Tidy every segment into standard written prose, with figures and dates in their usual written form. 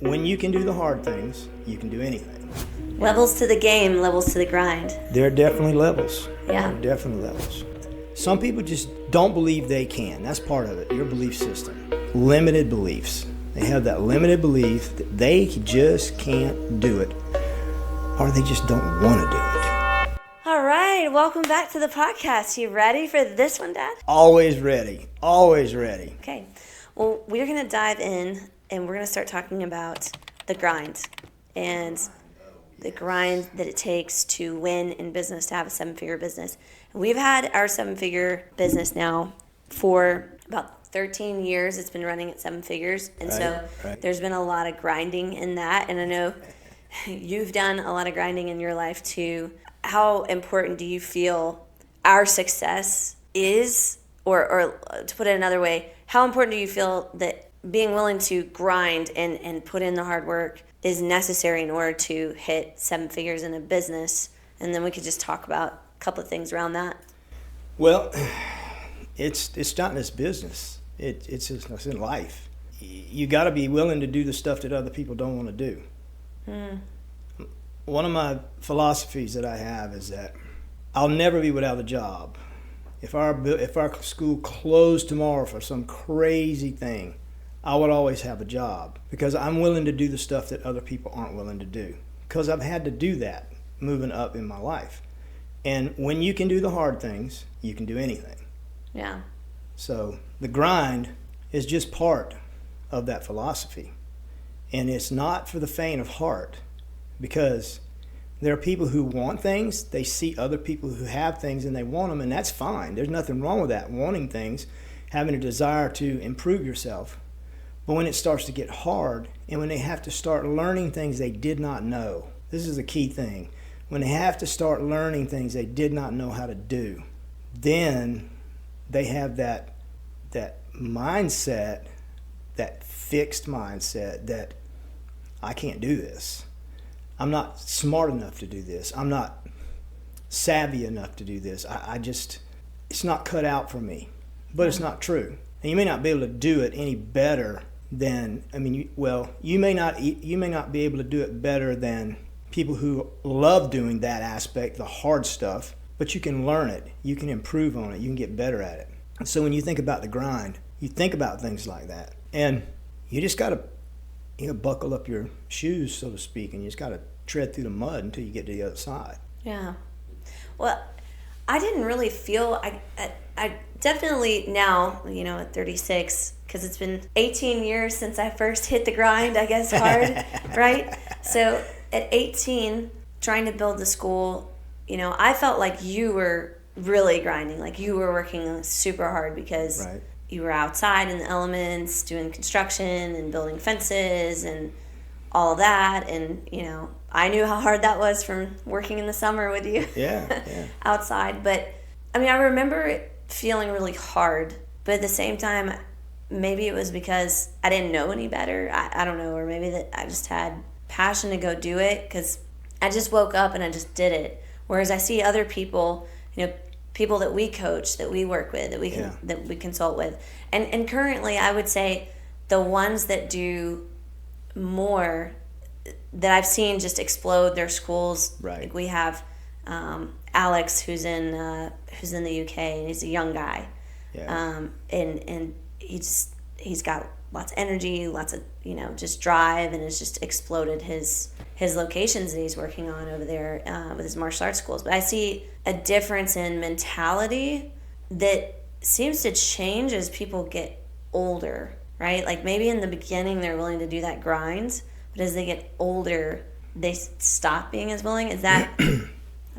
When you can do the hard things, you can do anything. Levels to the game, levels to the grind. There are definitely levels. Yeah. There are definitely levels. Some people just don't believe they can. That's part of it, your belief system. Limited beliefs. They have that limited belief that they just can't do it, or they just don't want to do it. All right, welcome back to the podcast. You ready for this one, Dad? Always ready. Always ready. Okay. Well, we're going to dive in and we're going to start talking about the grind and the grind that it takes to win in business, to have a seven-figure business. And we've had our seven-figure business now for about 13 years. It's been running at seven figures. And There's been a lot of grinding in that. And I know you've done a lot of grinding in your life too. How important do you feel our success is, or to put it another way, how important do you feel that being willing to grind and put in the hard work is necessary in order to hit seven figures in a business? And then we could just talk about a couple of things around that. Well, it's not in this business. It's in life. You got to be willing to do the stuff that other people don't want to do. One of my philosophies that I have is that I'll never be without a job. If our school closed tomorrow for some crazy thing, I would always have a job because I'm willing to do the stuff that other people aren't willing to do, because I've had to do that moving up in my life. And when you can do the hard things, you can do anything. Yeah. So the grind is just part of that philosophy. And it's not for the faint of heart, because there are people who want things. They see other people who have things and they want them, and that's fine. There's nothing wrong with that, wanting things, having a desire to improve yourself. But when it starts to get hard and when they have to start learning things they did not know, this is the key thing. When they have to start learning things they did not know how to do, then they have that mindset, that fixed mindset that I can't do this. I'm not smart enough to do this. I'm not savvy enough to do this. It's not cut out for me. But it's not true. And you may not be able to do it any better than, you may not be able to do it better than people who love doing that aspect, the hard stuff, but you can learn it. You can improve on it. You can get better at it. And so when you think about the grind, you think about things like that. And you just got to buckle up your shoes, so to speak, and you just got to tread through the mud until you get to the other side. Yeah. Well, I didn't really feel, I definitely now, at 36, because it's been 18 years since I first hit the grind, I guess, hard, right? So at 18, trying to build the school, I felt like you were really grinding, like you were working super hard because you were outside in the elements doing construction and building fences and all of that. And, I knew how hard that was from working in the summer with you outside. But, I remember it feeling really hard. But at the same time, maybe it was because I didn't know any better. I don't know. Or maybe that I just had passion to go do it because I just woke up and I just did it. Whereas I see other people, people that we coach, that we work with, that we consult with. And currently I would say the ones that do more that I've seen just explode their schools. Right. Like we have Alex who's in the UK, and he's a young guy. Yeah. And he's got lots of energy, lots of just drive, and has just exploded his locations that he's working on over there with his martial arts schools. But I see a difference in mentality that seems to change as people get older, right? Like maybe in the beginning they're willing to do that grind, but as they get older, they stop being as willing. Is that,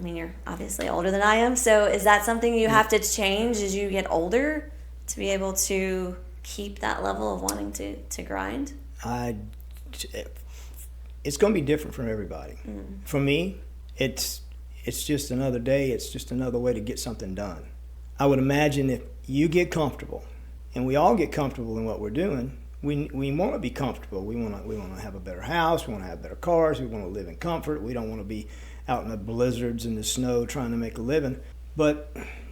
you're obviously older than I am, so is that something you have to change as you get older to be able to keep that level of wanting to grind? It's going to be different from everybody. For me, it's just another day. It's just another way to get something done. I would imagine if you get comfortable, and we all get comfortable in what we're doing, we want to be comfortable. We want to have a better house. We want to have better cars. We want to live in comfort. We don't want to be out in the blizzards and the snow trying to make a living. But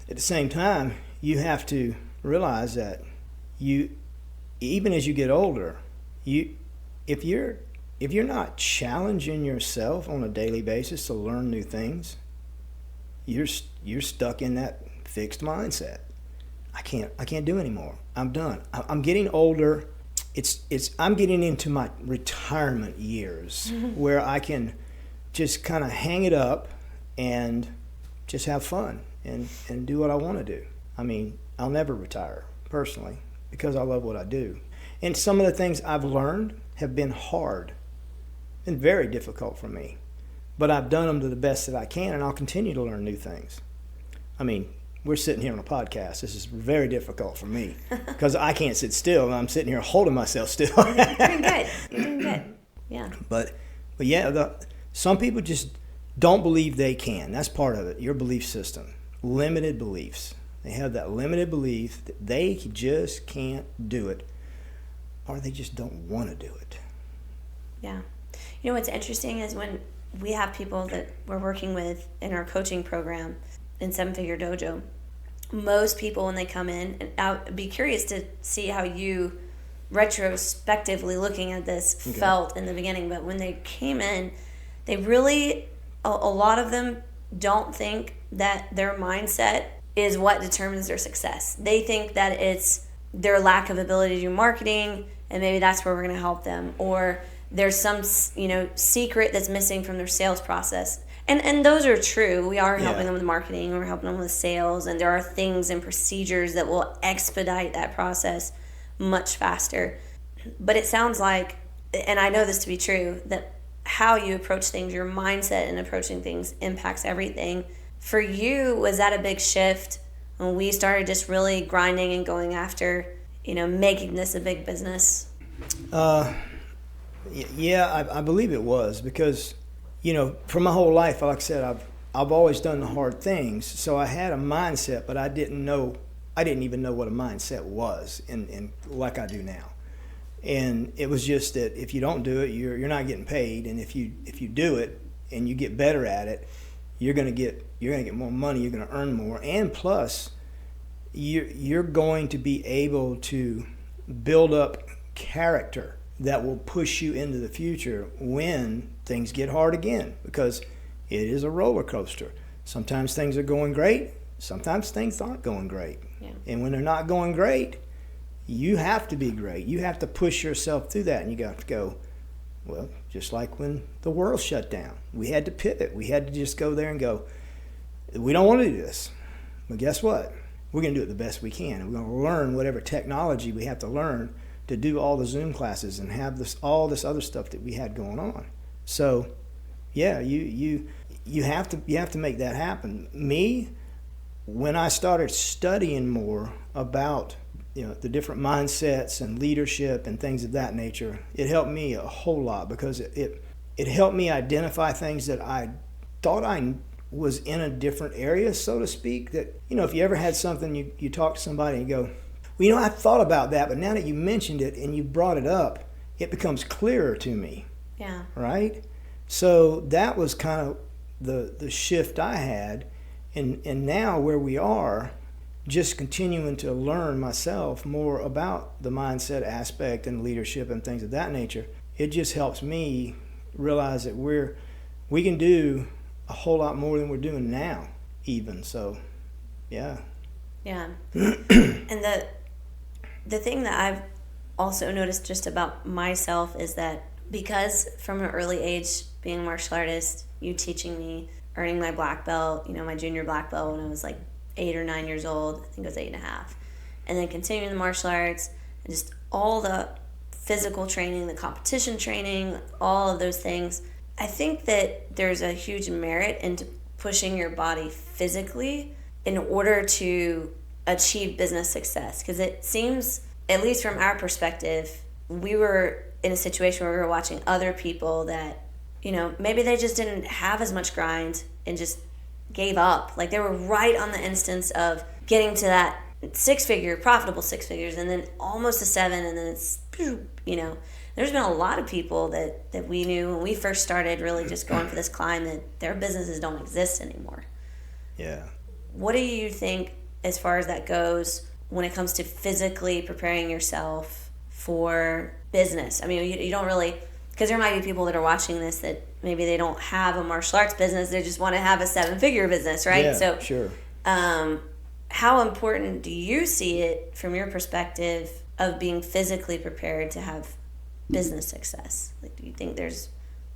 at the same time, you have to realize that even as you get older, if you're if you're not challenging yourself on a daily basis to learn new things, you're stuck in that fixed mindset. I can't do anymore. I'm done. I'm getting older. I'm getting into my retirement years where I can just kind of hang it up and just have fun and do what I want to do. I mean, I'll never retire personally because I love what I do. And some of the things I've learned have been hard and very difficult for me. But I've done them to the best that I can, and I'll continue to learn new things. I mean, we're sitting here on a podcast. This is very difficult for me because I can't sit still, and I'm sitting here holding myself still. You're doing good. You're doing good. Yeah. But yeah, some people just don't believe they can. That's part of it, your belief system. Limited beliefs. They have that limited belief that they just can't do it, or they just don't want to do it. Yeah. You know what's interesting is when we have people that we're working with in our coaching program in Seven Figure Dojo, most people when they come in, and I'd be curious to see how you retrospectively looking at this felt in the beginning, but when they came in, they really, a lot of them don't think that their mindset is what determines their success. They think that it's their lack of ability to do marketing, and maybe that's where we're going to help them, or there's some, secret that's missing from their sales process. And those are true. We are helping them with marketing, we're helping them with sales, and there are things and procedures that will expedite that process much faster. But it sounds like, and I know this to be true, that how you approach things, your mindset in approaching things impacts everything. For you, was that a big shift when we started just really grinding and going after, making this a big business? Yeah, I believe it was because, for my whole life, like I said, I've always done the hard things. So I had a mindset, but I didn't even know what a mindset was, and like I do now. And it was just that if you don't do it, you're not getting paid, and if you do it and you get better at it, you're gonna get more money, you're gonna earn more, and plus, you're going to be able to build up character that will push you into the future when things get hard again, because it is a roller coaster. Sometimes things are going great, sometimes things aren't going great. Yeah. And when they're not going great, you have to be great. You have to push yourself through that, and you got to go, well, just like when the world shut down. We had to pivot. We had to just go there and go, we don't want to do this. But guess what? We're going to do it the best we can. And we're going to learn whatever technology we have to learn to do all the Zoom classes and have all this other stuff that we had going on. So, yeah, you have to make that happen. Me, when I started studying more about the different mindsets and leadership and things of that nature, it helped me a whole lot because it helped me identify things that I thought I was in a different area, so to speak. That, if you ever had something, you talk to somebody and you go, well, I thought about that, but now that you mentioned it and you brought it up, it becomes clearer to me. Yeah. Right? So that was kind of the shift I had. And now where we are, just continuing to learn myself more about the mindset aspect and leadership and things of that nature, it just helps me realize that we can do a whole lot more than we're doing now even. So, yeah. Yeah. And the thing that I've also noticed just about myself is that because from an early age, being a martial artist, you teaching me, earning my black belt, my junior black belt when I was like 8 or 9 years old, I think it was 8.5, and then continuing the martial arts and just all the physical training, the competition training, all of those things. I think that there's a huge merit into pushing your body physically in order to achieve business success, because it seems, at least from our perspective, we were in a situation where we were watching other people that, maybe they just didn't have as much grind and just gave up. Like they were right on the instance of getting to that profitable six figures, and then almost a 7, and then it's, there's been a lot of people that we knew when we first started really just going for this climb that their businesses don't exist anymore. Yeah. What do you think as far as that goes when it comes to physically preparing yourself for business? I mean, you don't really, because there might be people that are watching this that maybe they don't have a martial arts business, they just want to have a 7-figure business, right? Yeah, so sure. How important do you see it from your perspective of being physically prepared to have business success? Like, do you think there's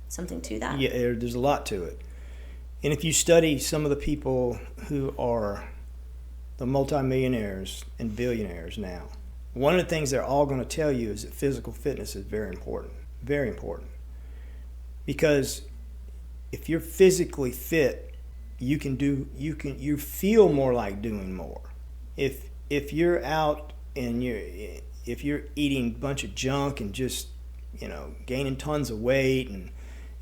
something to that? Yeah, there's a lot to it. And if you study some of the people who are the multimillionaires and billionaires now, one of the things they're all going to tell you is that physical fitness is very important. Very important. Because if you're physically fit, you feel more like doing more. If you're out and if you're eating a bunch of junk and just, gaining tons of weight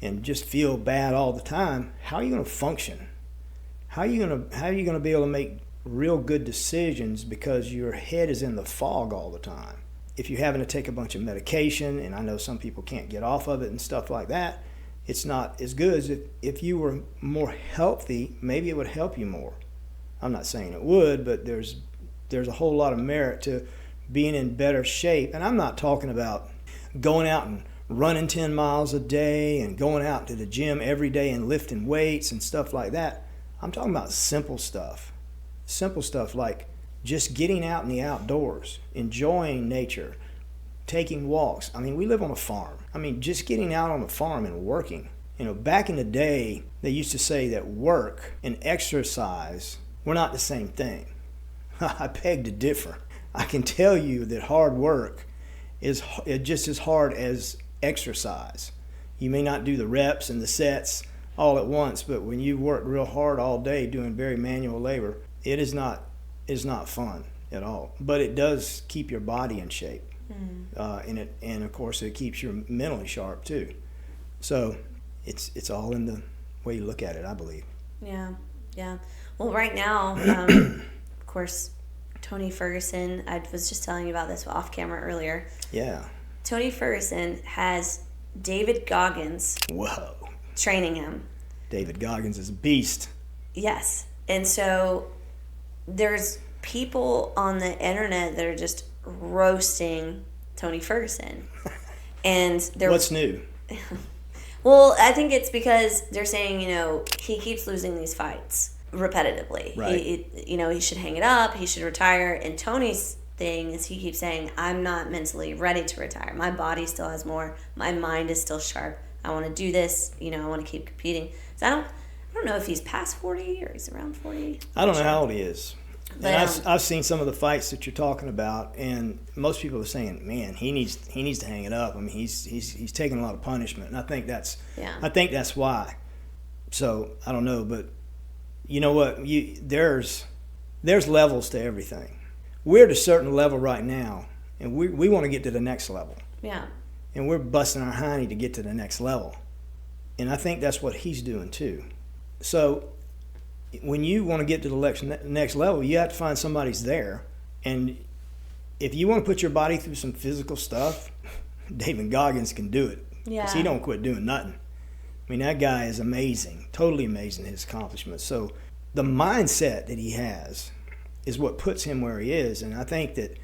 and just feel bad all the time, how are you going to function? How are you going to be able to make real good decisions because your head is in the fog all the time? If you're having to take a bunch of medication, and I know some people can't get off of it and stuff like that, it's not as good as if you were more healthy. Maybe it would help you more. I'm not saying it would, but there's a whole lot of merit to being in better shape. And I'm not talking about going out and running 10 miles a day and going out to the gym every day and lifting weights and stuff like that. I'm talking about simple stuff. Simple stuff like just getting out in the outdoors, enjoying nature, taking walks. I mean, we live on a farm. I mean, just getting out on the farm and working. Back in the day, they used to say that work and exercise were not the same thing. I beg to differ. I can tell you that hard work is just as hard as exercise. You may not do the reps and the sets all at once, but when you work real hard all day doing very manual labor, it is not fun at all. But it does keep your body in shape. And of course it keeps you mentally sharp too. So it's all in the way you look at it, I believe. Yeah. Well, right now, of course, Tony Ferguson, I was just telling you about this off camera earlier. Yeah. Tony Ferguson has David Goggins training him. David Goggins is a beast. Yes. And so there's people on the internet that are just roasting Tony Ferguson. And what's new? Well, I think it's because they're saying, he keeps losing these fights repetitively. Right. He should hang it up. He should retire. And Tony's thing is he keeps saying, I'm not mentally ready to retire. My body still has more. My mind is still sharp. I want to do this. I want to keep competing. So I don't know if he's past 40 or he's around 40. I don't know how old he is. But I've seen some of the fights that you're talking about, and most people are saying, "Man, he needs to hang it up." I mean, he's taking a lot of punishment, and I think that's why. So I don't know, but you know what? There's levels to everything. We're at a certain level right now, and we want to get to the next level. Yeah. And we're busting our hiney to get to the next level, and I think that's what he's doing too. So when you want to get to the next level, you have to find somebody's there. And if you want to put your body through some physical stuff, David Goggins can do it. Yeah. Because he don't quit doing nothing. I mean, that guy is amazing, totally amazing, his accomplishments. So the mindset that he has is what puts him where he is. And I think that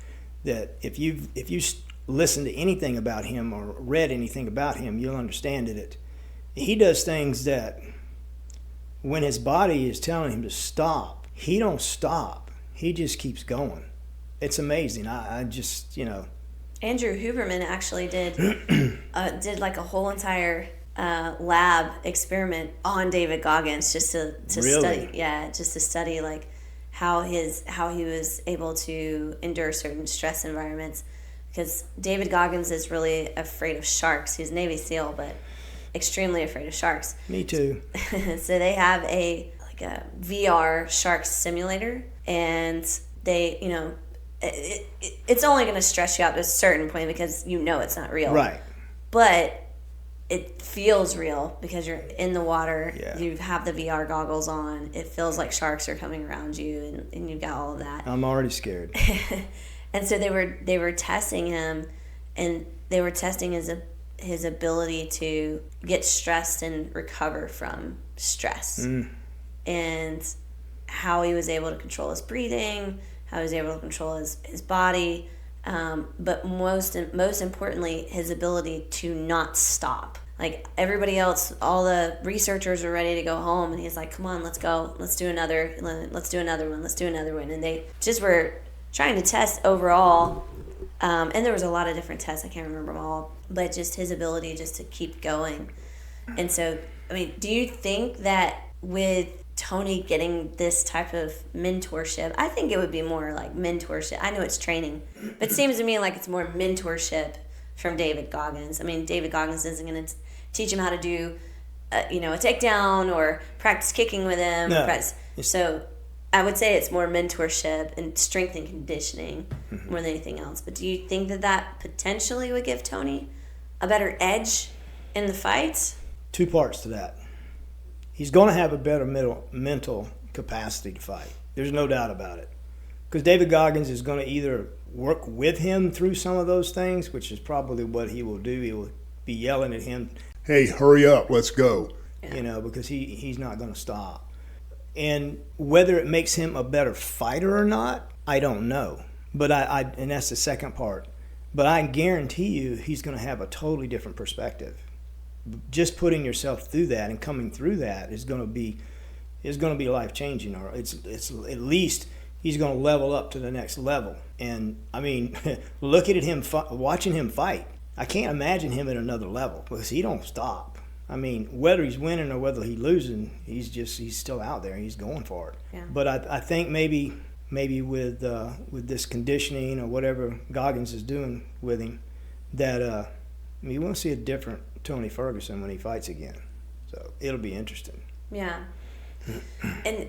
if you listened to anything about him or read anything about him, you'll understand that he does things that when his body is telling him to stop, he don't stop. He just keeps going. It's amazing. I just, Andrew Huberman actually did like a whole entire lab experiment on David Goggins just to really? Study. Yeah, just to study like how he was able to endure certain stress environments. Because David Goggins is really afraid of sharks. He's a Navy SEAL, but extremely afraid of sharks. Me too. So they have a VR shark simulator, and they, it's only going to stress you out to a certain point because it's not real. Right. But it feels real because you're in the water. Yeah. You have the VR goggles on. It feels like sharks are coming around you, and you've got all of that. I'm already scared. And so they were testing him, and they were testing his ability to get stressed and recover from stress. And how he was able to control his breathing, how he was able to control his body, but most importantly, his ability to not stop. Like everybody else, all the researchers were ready to go home, and he's like, "Come on, let's go. Let's do another one. Let's do another one." And they just were trying to test overall. And there was a lot of different tests. I can't remember them all, but just his ability just to keep going. And so, I mean, do you think that with Tony getting this type of mentorship, I think it would be more like mentorship. I know it's training, but it seems to me like it's more mentorship from David Goggins. I mean, David Goggins isn't going to teach him how to do, a takedown or practice kicking with him. No. So I would say it's more mentorship and strength and conditioning more than anything else. But do you think that potentially would give Tony a better edge in the fights? 2 parts to that. He's going to have a better mental capacity to fight. There's no doubt about it. Because David Goggins is going to either work with him through some of those things, which is probably what he will do. He will be yelling at him, "Hey, hurry up, let's go." Because he's not going to stop. And whether it makes him a better fighter or not, I don't know. But and that's the second part. But I guarantee you he's going to have a totally different perspective. Just putting yourself through that and coming through that is going to be life changing. Or it's at least he's going to level up to the next level. And I mean, looking at him, watching him fight, I can't imagine him at another level because he don't stop. I mean, whether he's winning or whether he's losing, he's still out there. He's going for it. Yeah. But I think maybe with this conditioning or whatever Goggins is doing with him, that you want to see a different Tony Ferguson when he fights again. So it'll be interesting. Yeah. And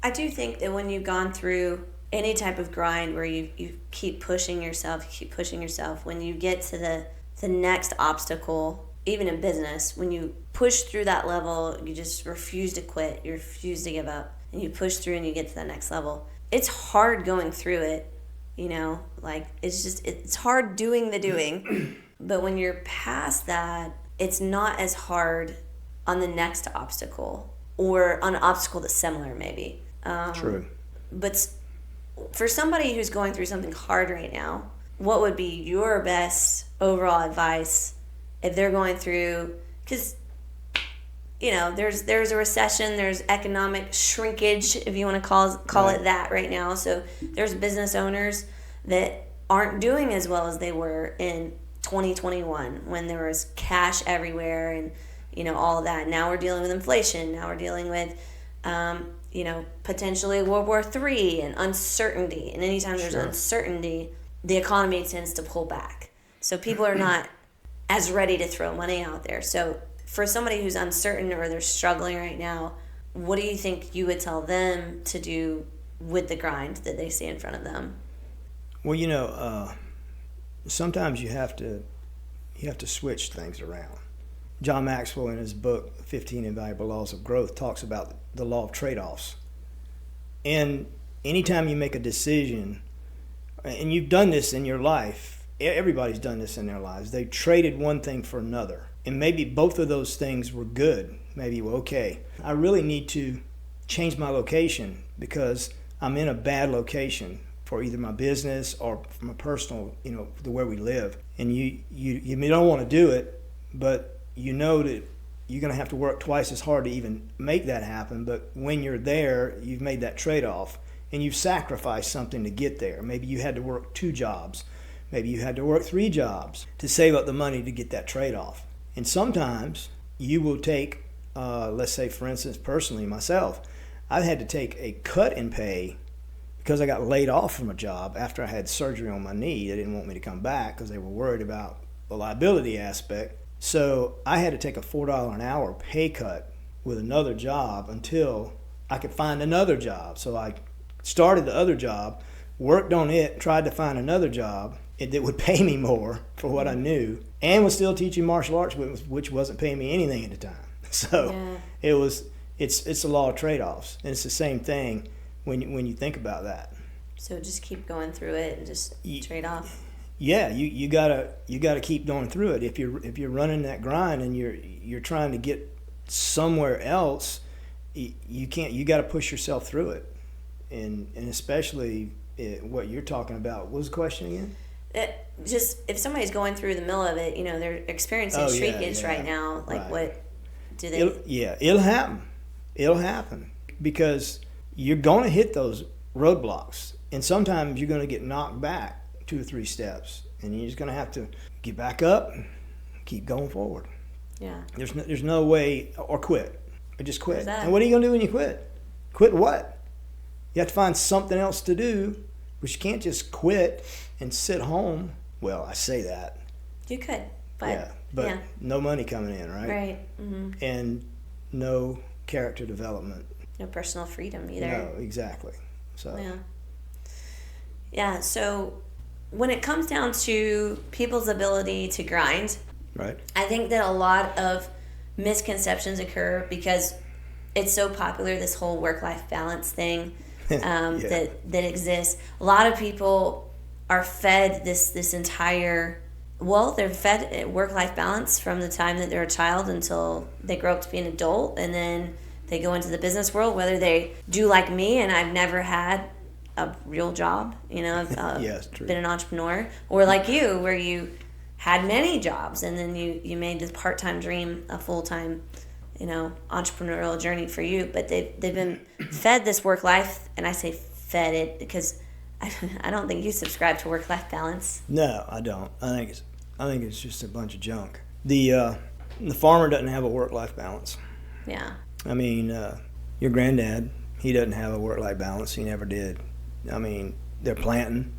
I do think that when you've gone through any type of grind where you keep pushing yourself, when you get to the next obstacle, even in business, when you push through that level, you just refuse to quit, you refuse to give up, and you push through and you get to the next level. It's hard going through it, like it's hard doing the doing. But when you're past that, it's not as hard on the next obstacle or on an obstacle that's similar maybe. True. But for somebody who's going through something hard right now, what would be your best overall advice if they're going through, because there's a recession, there's economic shrinkage, if you want to call it that right now. So there's business owners that aren't doing as well as they were in 2021 when there was cash everywhere and all of that. Now we're dealing with inflation. Now we're dealing with potentially World War III and uncertainty. And anytime there's uncertainty, the economy tends to pull back. So people are not as ready to throw money out there. So for somebody who's uncertain or they're struggling right now, what do you think you would tell them to do with the grind that they see in front of them? Well, sometimes you have to switch things around. John Maxwell, in his book 15 Invaluable Laws of Growth, talks about the law of trade-offs. And anytime you make a decision, and you've done this in your life, everybody's done this in their lives, they traded one thing for another. And maybe both of those things were good. Maybe, okay, I really need to change my location because I'm in a bad location for either my business or for my personal, the where we live. And you don't want to do it, but you know that you're going to have to work twice as hard to even make that happen. But when you're there, you've made that trade-off and you've sacrificed something to get there. Maybe you had to work 2 jobs. Maybe you had to work 3 jobs to save up the money to get that trade-off. And sometimes you will take, let's say, for instance, personally, myself, I've had to take a cut in pay because I got laid off from a job after I had surgery on my knee. They didn't want me to come back because they were worried about the liability aspect. So I had to take a $4 an hour pay cut with another job until I could find another job. So I started the other job, worked on it, tried to find another job that would pay me more for what I knew, and was still teaching martial arts, which wasn't paying me anything at the time. So it's a law of trade-offs, and it's the same thing when you think about that. So just keep going through it and just trade off. Yeah, you gotta keep going through it. If you're running that grind and you're trying to get somewhere else, you can't. You got to push yourself through it, and especially what you're talking about. What was the question again? just if somebody's going through the middle of it, they're experiencing shrinkage right now. Like, what do they? It'll happen. It'll happen because you're going to hit those roadblocks, and sometimes you're going to get knocked back 2 or 3 steps, and you're just going to have to get back up, and keep going forward. Yeah. There's no way, or quit, or just quit. Exactly. And what are you going to do when you quit? Quit what? You have to find something else to do, but you can't just quit and sit home. Well, I say that. You could, but no money coming in, right? Right. Mm-hmm. And no character development. No personal freedom either. No, exactly. So. Yeah. So when it comes down to people's ability to grind, right, I think that a lot of misconceptions occur because it's so popular, this whole work-life balance thing that exists. A lot of people are fed this entire, they're fed work-life balance from the time that they're a child until they grow up to be an adult, and then they go into the business world, whether they do like me, and I've never had a real job, I've been an entrepreneur, or like you, where you had many jobs, and then you made this part-time dream a full-time, entrepreneurial journey for you. But they've been fed this work life, and I say fed it because I don't think you subscribe to work-life balance. No, I don't. I think it's just a bunch of junk. The farmer doesn't have a work-life balance. Yeah. I mean, your granddad, he doesn't have a work-life balance. He never did. I mean, they're planting,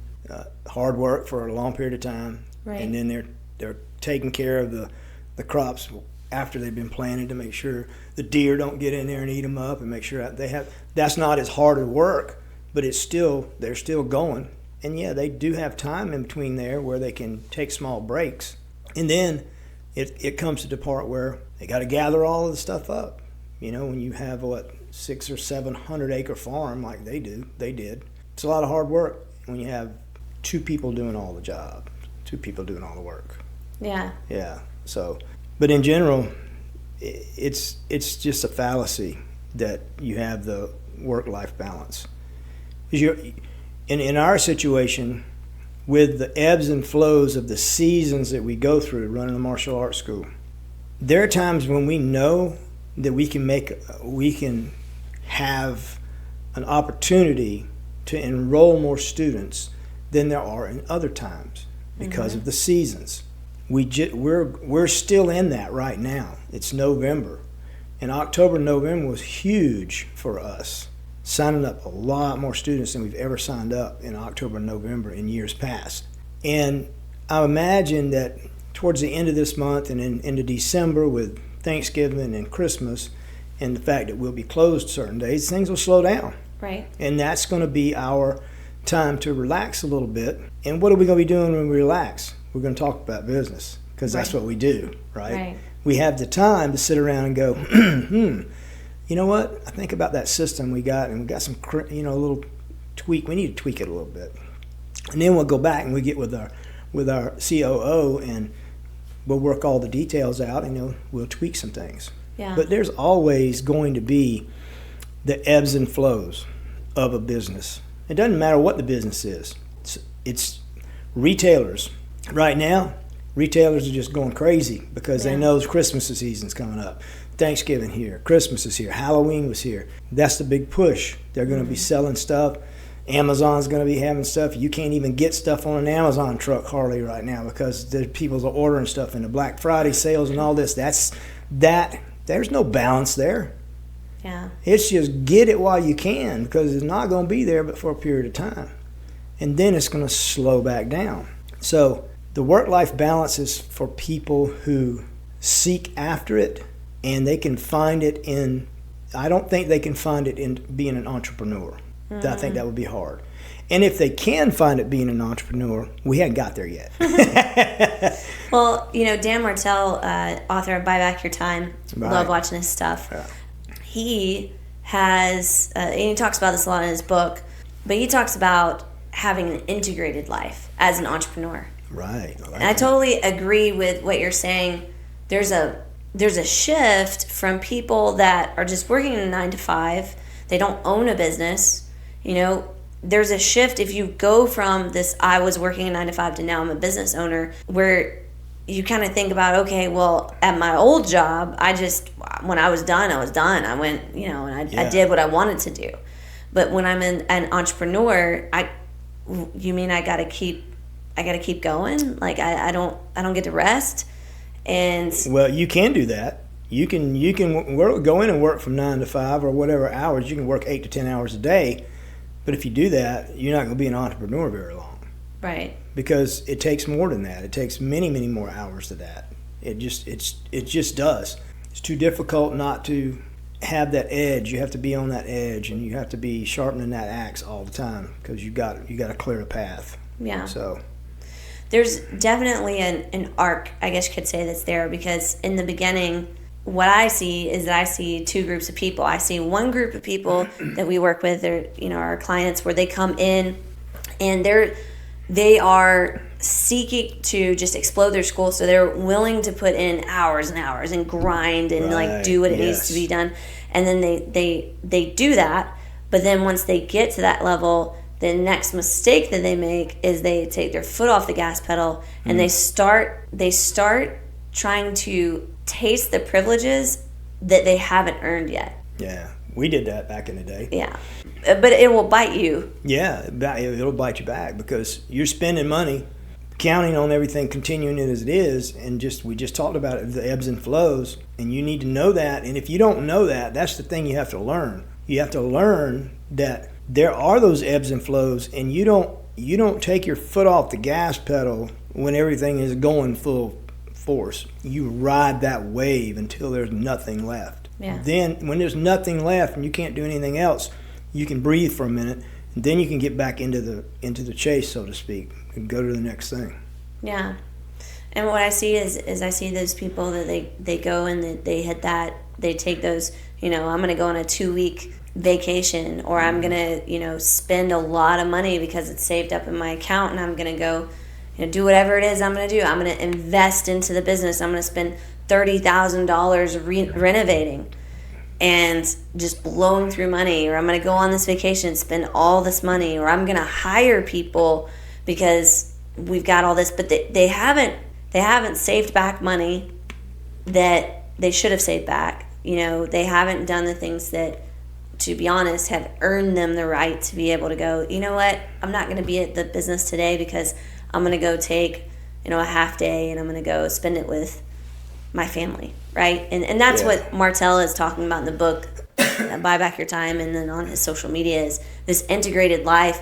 hard work for a long period of time, right, and then they're taking care of the crops after they've been planted to make sure the deer don't get in there and eat them up, and make sure that's not as hard of work, but they're still going. And they do have time in between there where they can take small breaks. And then it comes to the part where they got to gather all of the stuff up. When you have 600 or 700 acre farm like they did, it's a lot of hard work when you have 2 people doing all the job, 2 people doing all the work. Yeah. Yeah. So, but in general, it's just a fallacy that you have the work-life balance. Because in our situation, with the ebbs and flows of the seasons that we go through running a martial arts school, there are times when we know that we can have an opportunity to enroll more students than there are in other times because of the seasons. We're still in that right now. It's November, and October, November was huge for us, signing up a lot more students than we've ever signed up in October and November in years past. And I imagine that towards the end of this month and into December, with Thanksgiving and Christmas and the fact that we'll be closed certain days, things will slow down. Right. And that's going to be our time to relax a little bit. And what are we going to be doing when we relax? We're going to talk about business, because that's what we do, right? We have the time to sit around and go, you know what? I think about that system we got, and we got some, a little tweak. We need to tweak it a little bit. And then we'll go back and we get with our COO, and we'll work all the details out, and we'll tweak some things. Yeah. But there's always going to be the ebbs and flows of a business. It doesn't matter what the business is. It's retailers. Right now, retailers are just going crazy because they know Christmas season's coming up. Thanksgiving here, Christmas is here, Halloween was here. That's the big push. They're going to be selling stuff. Amazon's going to be having stuff. You can't even get stuff on an Amazon truck hardly right now because people are ordering stuff in the Black Friday sales and all this. There's no balance there. Yeah. It's just get it while you can, because it's not going to be there but for a period of time. And then it's going to slow back down. So the work-life balance is for people who seek after it, and they can find it in, I don't think they can find it in being an entrepreneur. Mm-hmm. I think that would be hard. And if they can find it being an entrepreneur, we haven't got there yet. Well, Dan Martell, author of Buy Back Your Time, love watching his stuff. Yeah. He has, and he talks about this a lot in his book, but he talks about having an integrated life as an entrepreneur. Right. I totally agree with what you're saying. There's a shift from people that are just working in a 9 to 5. They don't own a business. there's a shift if you go from this, I was working a 9 to 5 to now I'm a business owner, where you kind of think about, okay, well, at my old job, when I was done, I was done. I went, and I did what I wanted to do. But when I'm an entrepreneur, you mean I gotta keep going? Like I don't get to rest. And well, you can do that. You can go in and work from 9 to 5 or whatever hours. You can work 8 to 10 hours a day. But if you do that, you're not going to be an entrepreneur very long. Right. Because it takes more than that. It takes many, many more hours than that. It just does. It's too difficult not to have that edge. You have to be on that edge, and you have to be sharpening that axe all the time because you got to clear a path. Yeah. So there's definitely an arc, I guess you could say, that's there, because in the beginning, what I see is that I see two groups of people. I see one group of people that we work with, or our clients, where they come in and they are seeking to just explode their school, so they're willing to put in hours and hours and grind and do what it needs to be done, and then they do that. But then once they get to that level, the next mistake that they make is they take their foot off the gas pedal and they start trying to taste the privileges that they haven't earned yet. Yeah, we did that back in the day. Yeah, but it will bite you. Yeah, it'll bite you back because you're spending money, counting on everything continuing as it is, and we just talked about it, the ebbs and flows, and you need to know that. And if you don't know that, that's the thing you have to learn. You have to learn that there are those ebbs and flows, and you don't take your foot off the gas pedal when everything is going full force. You ride that wave until there's nothing left. Yeah. Then when there's nothing left and you can't do anything else, you can breathe for a minute, and then you can get back into the chase, so to speak, and go to the next thing. Yeah. And what I see is I see those people that they go and they hit that, they take those, I'm going to go on a 2-week vacation, or I'm going to, spend a lot of money because it's saved up in my account, and I'm going to go do whatever it is I'm going to do. I'm going to invest into the business. I'm going to spend $30,000 renovating and just blowing through money, or I'm going to go on this vacation and spend all this money, or I'm going to hire people because we've got all this, but they haven't saved back money that they should have saved back. They haven't done the things that, to be honest, have earned them the right to be able to go, you know what, I'm not going to be at the business today because I'm going to go take, a half day and I'm going to go spend it with my family, right? And that's what Martell is talking about in the book, Buy Back Your Time, and then on his social media, is this integrated life.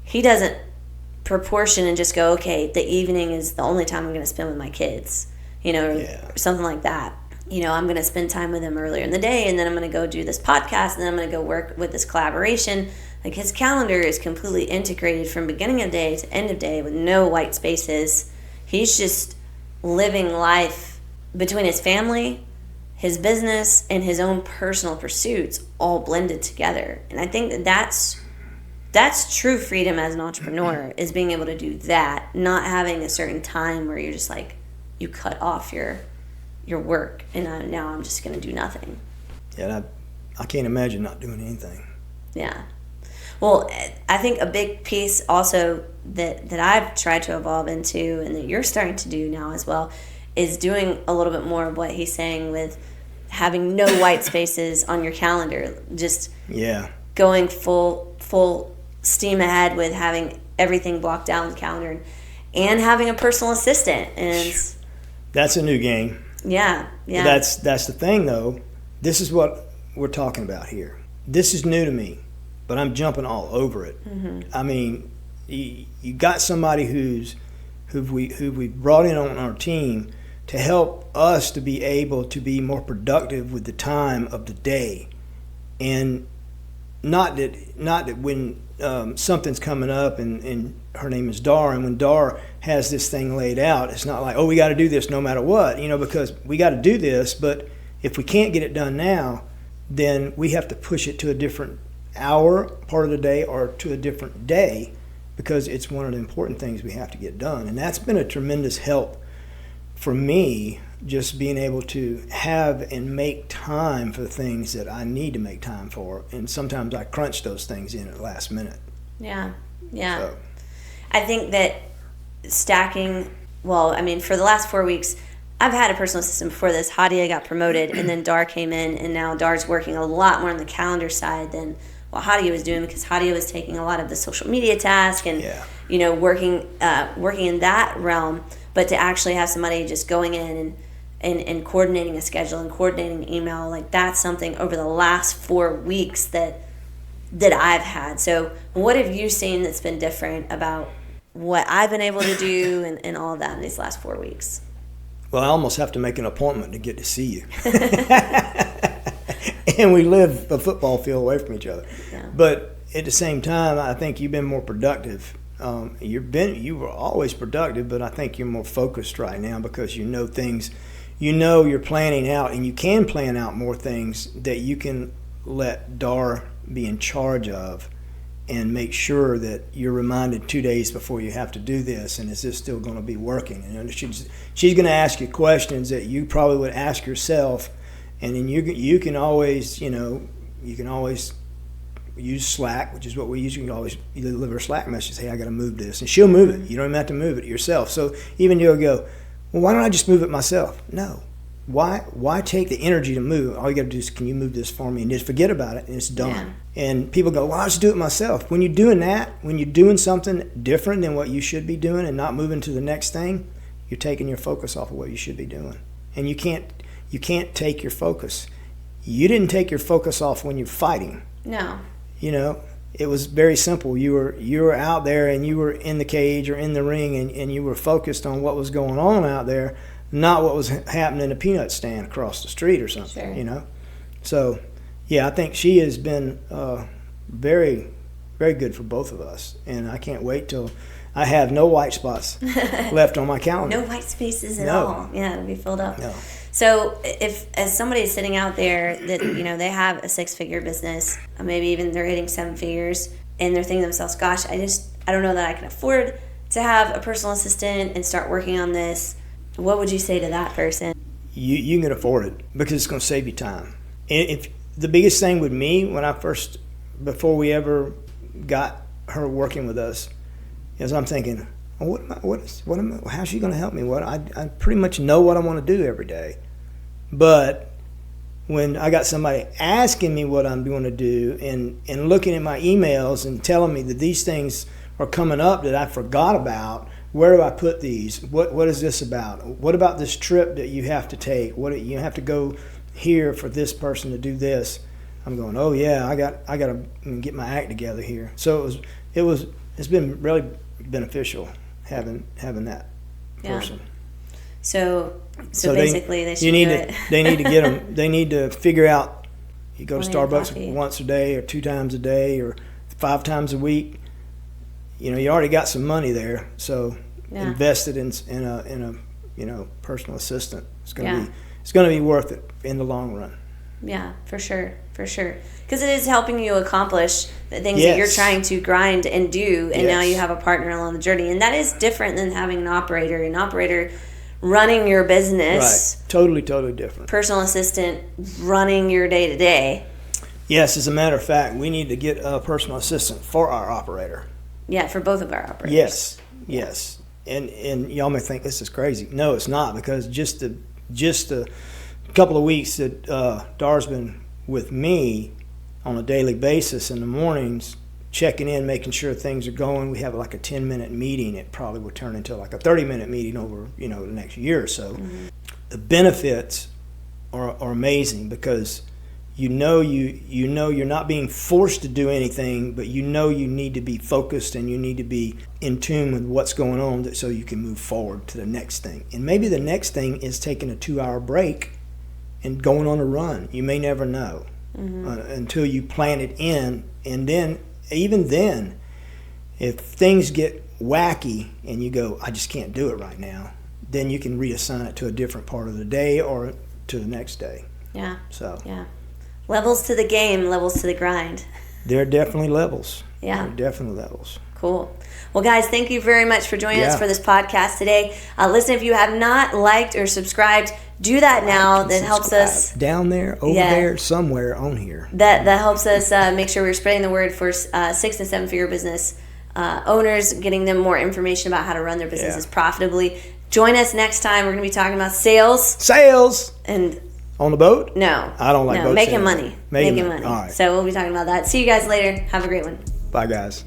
He doesn't proportion and just go, okay, the evening is the only time I'm going to spend with my kids, or something like that. I'm going to spend time with them earlier in the day, and then I'm going to go do this podcast, and then I'm going to go work with this collaboration. Like, his calendar is completely integrated from beginning of day to end of day with no white spaces. He's just living life between his family, his business, and his own personal pursuits all blended together. And I think that's true freedom as an entrepreneur, is being able to do that, not having a certain time where you're just like, you cut off your work, and now I'm just going to do nothing. Yeah, I can't imagine not doing anything. Yeah. Well, I think a big piece also that I've tried to evolve into, and that you're starting to do now as well, is doing a little bit more of what he's saying with having no white spaces on your calendar. Just going full steam ahead with having everything blocked out on the calendar, and having a personal assistant. And that's a new game. Yeah. That's the thing, though. This is what we're talking about here. This is new to me, but I'm jumping all over it. Mm-hmm. I mean, you got somebody who we brought in on our team to help us to be able to be more productive with the time of the day, and not that when something's coming up, and her name is Dar, and when Dar has this thing laid out, it's not like, oh, we got to do this no matter what, because we got to do this, but if we can't get it done now, then we have to push it to a different hour, part of the day, or to a different day, because it's one of the important things we have to get done. And that's been a tremendous help for me, just being able to have and make time for the things that I need to make time for. And sometimes I crunch those things in at the last minute. Yeah. Yeah. So. I think that stacking, well, I mean, for the last 4 weeks, I've had a personal assistant before this. Hadia got promoted, and then Dar came in, and now Dar's working a lot more on the calendar side than what Hadia was doing, because Hadia was taking a lot of the social media task and, working in that realm. But to actually have somebody just going in and coordinating a schedule and coordinating email, like that's something over the last 4 weeks that I've had. So what have you seen that's been different about what I've been able to do and all of that in these last 4 weeks? Well, I almost have to make an appointment to get to see you. And we live a football field away from each other. Yeah. But at the same time, I think you've been more productive. You were always productive, but I think you're more focused right now because you know things. You know you're planning out, and you can plan out more things that you can let Dar be in charge of and make sure that you're reminded 2 days before you have to do this, and is this still going to be working? And she's going to ask you questions that you probably would ask yourself, and then you can always use Slack, which is what we use. You can always deliver a Slack message, hey, I got to move this, and she'll move it. You don't even have to move it yourself. So even you'll go, well, why don't I just move it myself? No. Why take the energy to move? All you got to do is, can you move this for me? And just forget about it, and it's done. Yeah. And people go, well, I'll just do it myself. When you're doing that, when you're doing something different than what you should be doing and not moving to the next thing, you're taking your focus off of what you should be doing. And you can't take your focus. You didn't take your focus off when you're fighting. No. It was very simple. You were out there, and you were in the cage or in the ring, and you were focused on what was going on out there, not what was happening in a peanut stand across the street or something. Sure. So yeah, I think she has been very, very good for both of us, and I can't wait till I have no white spots left on my calendar. No white spaces at all. Yeah, it'll be filled up. No. So if, as somebody is sitting out there that, they have a 6-figure business, or maybe even they're hitting 7 figures, and they're thinking to themselves, gosh, I don't know that I can afford to have a personal assistant and start working on this, what would you say to that person? You can afford it because it's going to save you time. And if the biggest thing with me before we ever got her working with us, is I'm thinking, how's she going to help me? I pretty much know what I want to do every day. But when I got somebody asking me what I'm going to do and looking at my emails and telling me that these things are coming up that I forgot about, where do I put these? What is this about? What about this trip that you have to take? You have to go here for this person to do this. I'm going, oh yeah, I got to get my act together here. So it's been really beneficial having that person. So basically they should do it. They need to get them. They need to figure out. You go to Starbucks coffee. once a day, or 2 times a day, or 5 times a week. You already got some money there, so invest it in a personal assistant. It's going to be worth it in the long run. Yeah, for sure. Because it is helping you accomplish the things that you're trying to grind and do, and now you have a partner along the journey. And that is different than having an operator running your business. Right, totally different. Personal assistant running your day-to-day. Yes, as a matter of fact, we need to get a personal assistant for our operator. Yeah, for both of our operators. Yes. And y'all may think this is crazy. No, it's not, because just the couple of weeks that Dar's been with me on a daily basis in the mornings, checking in, making sure things are going. We have like a 10-minute meeting. It probably will turn into like a 30-minute meeting over the next year or so. Mm-hmm. The benefits are amazing, because you're not being forced to do anything, but you need to be focused and you need to be in tune with what's going on so you can move forward to the next thing. And maybe the next thing is taking a 2-hour break and going on a run. You may never know until you plan it in. And then, even then, if things get wacky and you go, I just can't do it right now, then you can reassign it to a different part of the day or to the next day. Yeah. So. Yeah. Levels to the game, levels to the grind. There are definitely levels. Yeah. There are definitely levels. Cool. Well, guys, thank you very much for joining us for this podcast today. Listen, if you have not liked or subscried, do that now. That helps us. Down there, over there, somewhere on here. That helps us make sure we're spreading the word for 6 and 7 figure business owners, getting them more information about how to run their businesses profitably. Join us next time. We're going to be talking about sales. Sales! And on the boat? No. I don't like boats. Making money. Making money. All right. So we'll be talking about that. See you guys later. Have a great one. Bye, guys.